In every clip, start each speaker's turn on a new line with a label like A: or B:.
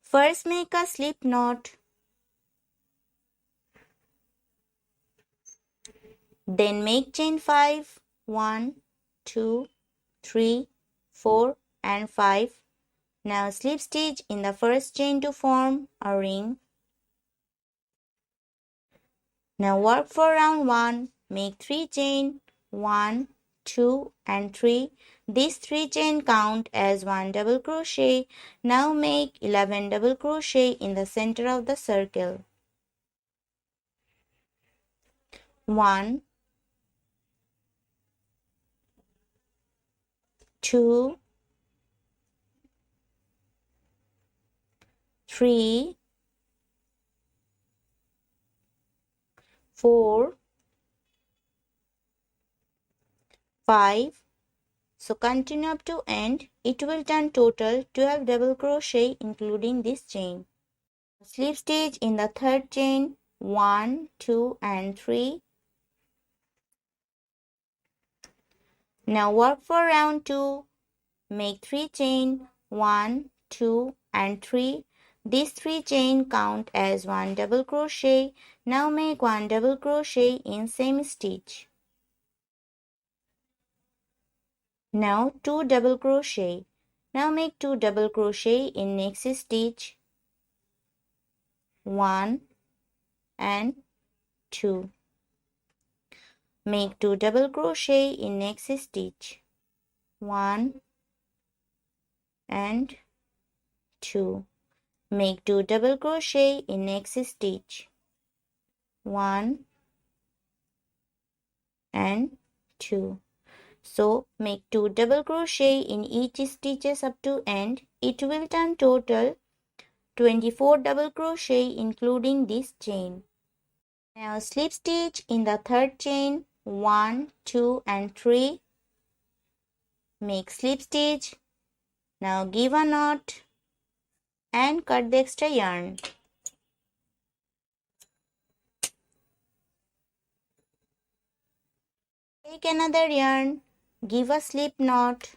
A: First make a slip knot. Then make chain 5. 1, 2, 3, 4 and 5. Now slip stitch in the first chain to form a ring. Now work for round 1. Make 3 chain. 1, 2 and 3. These 3 chain count as 1 double crochet. Now make 11 double crochet in the center of the circle. 1, 2, 3, 4, 5. So continue up to end. It will turn total 12 double crochet including this chain. Slip stitch in the third chain. 1, 2 and 3. Now work for round 2. Make 3 chain. 1, 2 and 3. These 3 chain count as 1 double crochet. Now make 1 double crochet in same stitch. Now 2 double crochet. Now make 2 double crochet in next stitch. 1 and 2. Make 2 double crochet in next stitch. 1 and 2. Make 2 double crochet in next stitch. 1 and 2. So make 2 double crochet in each stitches up to end. It will turn total 24 double crochet including this chain. Now slip stitch in the third chain. 1, 2 and 3. Make slip stitch. Now give a knot and cut the extra yarn. Take another yarn, give a slip knot.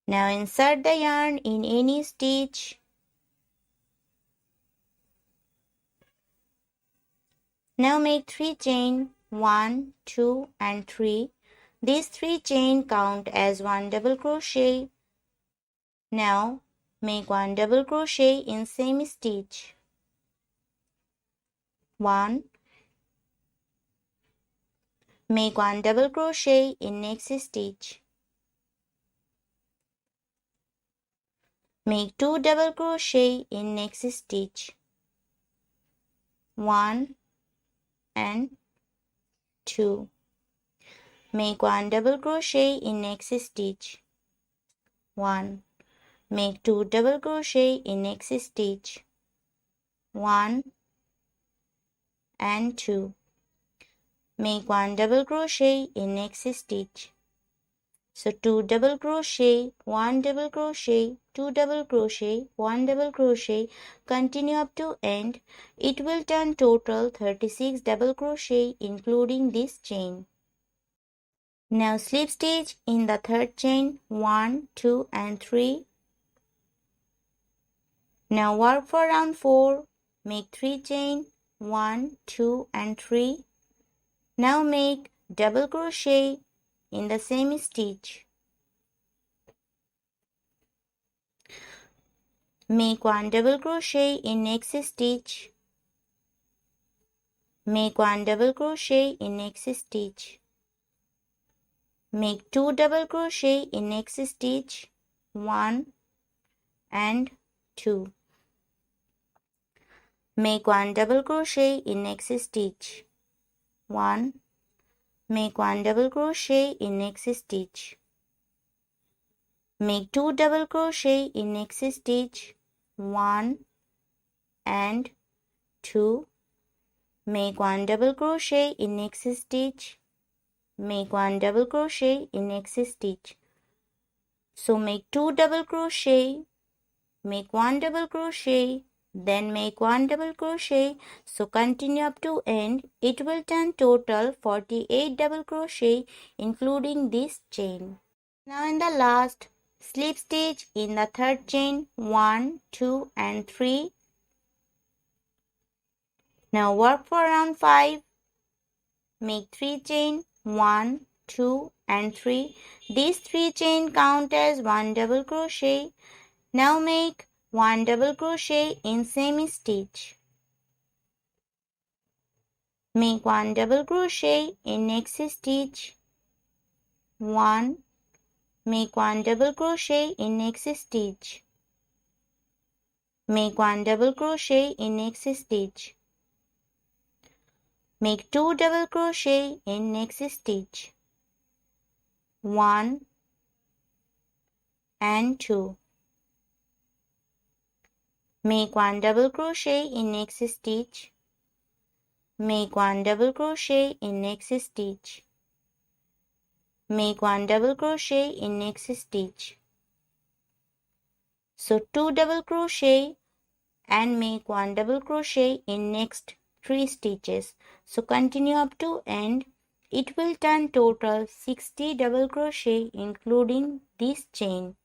A: Now insert the yarn in any stitch. Now make 3 chain. 1, 2 and 3. These 3 chain count as 1 double crochet. Now make 1 double crochet in same stitch. 1. Make 1 double crochet in next stitch. Make 2 double crochet in next stitch. 1 and 2. Make 1 double crochet in next stitch. 1. Make 2 double crochet in next stitch. 1 and 2. Make 1 double crochet in next stitch. So 2 double crochet, 1 double crochet, 2 double crochet, 1 double crochet, continue up to end. It will turn total 36 double crochet including this chain. Now slip stitch in the third chain. 1, 2 and 3. Now work for round 4. Make 3 chain. 1, 2 and 3. Now make double crochet in the same stitch. Make 1 double crochet in next stitch. Make 1 double crochet in next stitch. Make 2 double crochet in next stitch. 1 and 2. Make 1 double crochet in next stitch. 1. Make 1 double crochet in next stitch. Make 2 double crochet in next stitch. 1 and 2. Make 1 double crochet in next stitch. Make 1 double crochet in next stitch. So make 2 double crochet, make 1 double crochet, then make 1 double crochet. So continue up to end. It will turn total 48 double crochet including this chain. Now in the last slip stitch in the third chain 1, 2 and 3. Now work for round 5. Make 3 chain 1, 2 and 3. These 3 chain count as 1 double crochet. Now make 1 double crochet in same stitch. Make 1 double crochet in next stitch. 1. Make 1 double crochet in next stitch. Make 1 double crochet in next stitch. Make 2 double crochet in next stitch. 1 and 2. Make 1 double crochet in next stitch. Make 1 double crochet in next stitch. Make 1 double crochet in next stitch. So 2 double crochet and make 1 double crochet in next 3 stitches. So continue up to end. It will turn total 60 double crochet including this chain.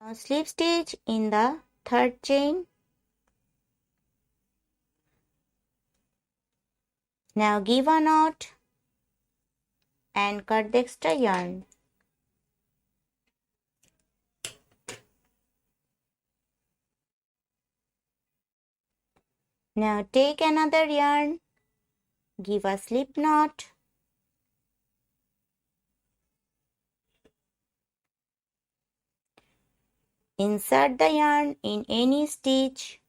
A: Now slip stitch in the third chain. Now give a knot and cut the extra yarn. Now take another yarn, give a slip knot, insert the yarn in any stitch,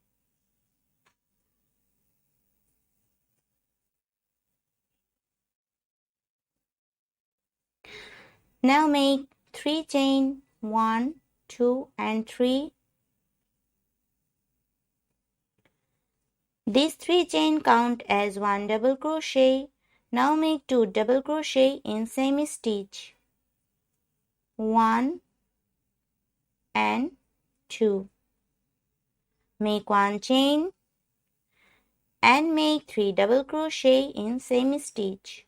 A: now make 3 chain 1, 2 and 3. These 3 chain count as 1 double crochet. Now make 2 double crochet in same stitch. 1 and 2. Make 1 chain and make 3 double crochet in same stitch.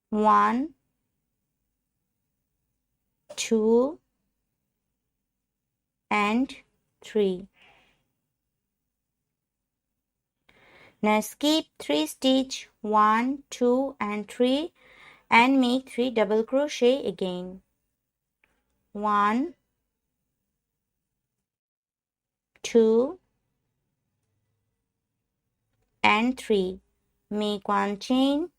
A: 1, 2 and 3. Now skip 3 stitch 1, 2 and 3 and make 3 double crochet again. 1, 2 and 3. Make 1 chain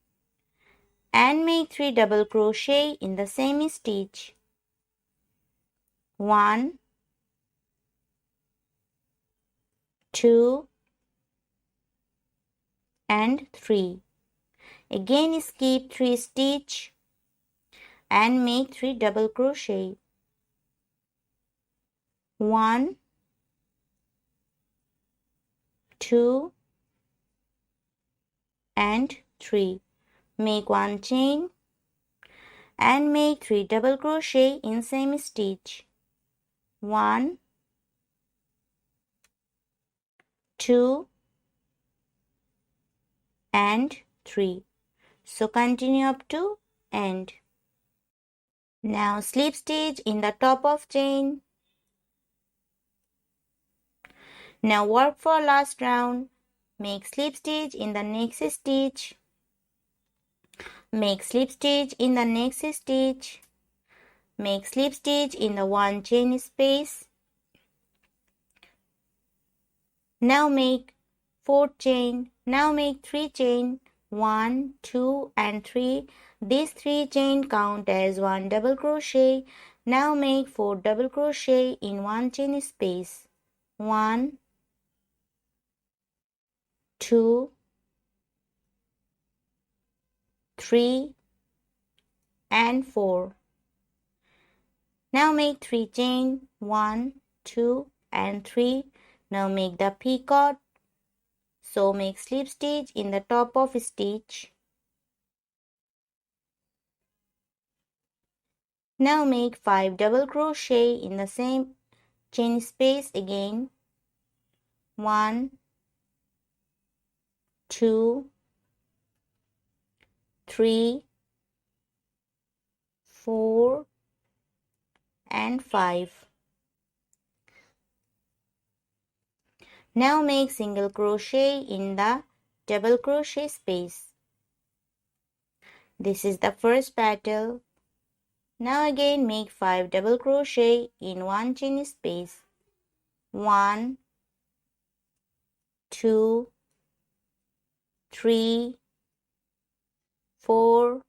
A: and make 3 double crochet in the same stitch. 1, 2 and 3. Again skip 3 stitch and make 3 double crochet. 1, 2 and 3. Make 1 chain and make 3 double crochet in same stitch. 1, 2 and 3. So continue up to end. Now slip stitch in the top of chain. Now work for last round. Make slip stitch in the next stitch. Make slip stitch in the next stitch. Make slip stitch in the 1 chain space. Now make 4 chain. Now make 3 chain. 1, 2 and 3. These 3 chain count as 1 double crochet. Now make 4 double crochet in 1 chain space. 1, 2, 3 and 4. Now make 3 chain 1, 2 and 3. Now make the picot. So make slip stitch in the top of stitch. Now make 5 double crochet in the same chain space again. 1, 2, 3, 4 and 5. Now make single crochet in the double crochet space. This is the first petal. Now again make 5 double crochet in one chain space. 1, 2, 3, 4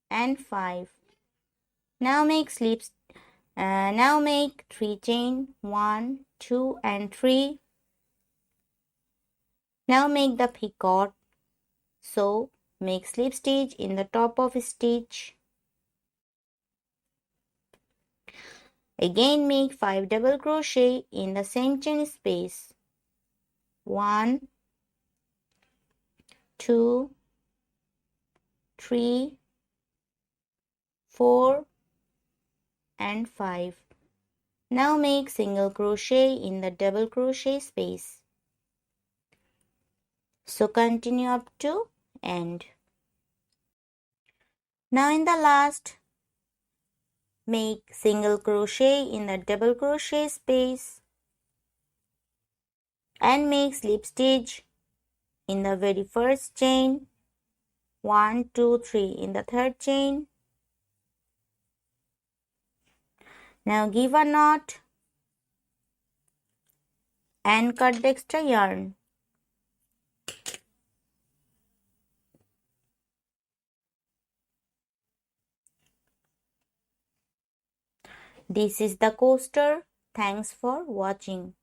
A: and 5. Now make slips. Now make 3 chain, 1, 2 and 3. Now make the picot. So make slip stitch in the top of stitch. Again make 5 double crochet in the same chain space. 1, 2, 3, 4 and 5. Now make single crochet in the double crochet space. So continue up to end. Now in the last, make single crochet in the double crochet space and make slip stitch in the very first chain. 1, 2, 3 in the third chain. Now give a knot and cut the extra yarn. This is the coaster. Thanks for watching.